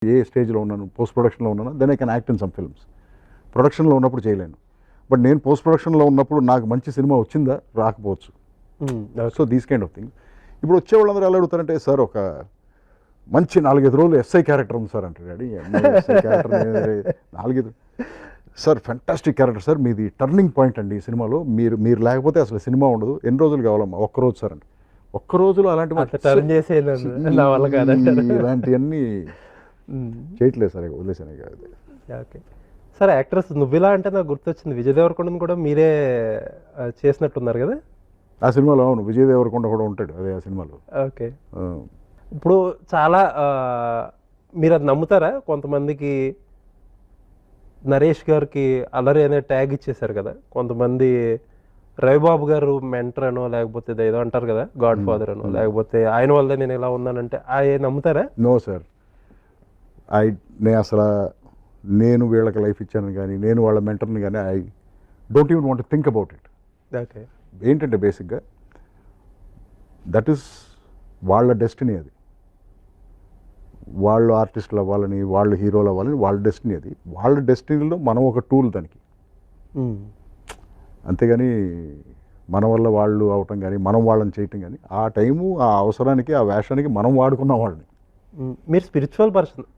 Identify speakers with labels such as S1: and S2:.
S1: ఏ స్టేజ్లో ఉన్నాను, పోస్ట్ ప్రొడక్షన్లో ఉన్నాను, then I can act in some films. ప్రొడక్షన్లో ఉన్నప్పుడు చేయలేను. బట్ నేను పోస్ట్ ప్రొడక్షన్లో ఉన్నప్పుడు నాకు మంచి సినిమా వచ్చిందా, రాకపోవచ్చు. So these kind of thing. ఇప్పుడు వచ్చే వాళ్ళందరూ ఎలా అడుగుతారంటే, సార్ ఒక మంచి 4-5 రోజులు ఎస్ఐ క్యారెక్టర్ ఉంది సార్ అంటారు. Daddy SI character 4-5 sir fantastic character sir, మీది టర్నింగ్ పాయింట్ అండి ఈ సినిమాలో, మీరు లేకపోతే అసలు సినిమా ఉండదు, ఎన్ని రోజులు కావాలమ్మా, ఒక్కరోజు సార్ అంటే, ఒక్క రోజులో అలాంటి ఇలాంటివన్నీ చేయట్లేదు సార్, వదిలేసాను.
S2: ఓకే సార్, యాక్ట్రెస్ నువ్విలా అంటే నాకు గుర్తొచ్చింది, విజయ్ దేవరకొండను కూడా మీరే చేసినట్టున్నారు కదా
S1: ఆ సినిమాలో. అవును, విజయ్ దేవరకొండ కూడా ఉంటాడు అదే ఆ సినిమాలో.
S2: ఓకే. ఇప్పుడు చాలా మీరు అది నమ్ముతారా, కొంతమందికి నరేష్ గారికి అలరి అనే ట్యాగ్ ఇచ్చేశారు కదా, కొంతమంది రవిబాబు గారు మెంటర్ అనో లేకపోతే ఏదో అంటారు కదా గాడ్ ఫాదర్ అనో, లేకపోతే ఆయన వల్లే నేను ఇలా ఉన్నానంటే ఆయన నమ్ముతారా?
S1: నో సార్, నేను వీళ్ళకి లైఫ్ ఇచ్చాను కానీ, నేను వాళ్ళ మెంటర్ని కానీ, I don't even want to think about it.
S2: Okay.
S1: ఏంటంటే బేసిక్గా దట్ ఈస్ వాళ్ళ డెస్టినీ, అది వాళ్ళు ఆర్టిస్టులు అవ్వాలని, వాళ్ళు హీరోలు అవ్వాలని వాళ్ళ డెస్టినీ, అది వాళ్ళ డెస్టినీలో మనం ఒక టూల్ దానికి. అంతేగాని మన వల్ల వాళ్ళు అవటం కానీ, మనం వాళ్ళని చేయటం కానీ, ఆ టైము ఆ అవసరానికి ఆ వేషానికి మనం వాడుకున్న వాళ్ళని.
S2: మీరు స్పిరిచువల్ పర్సన్.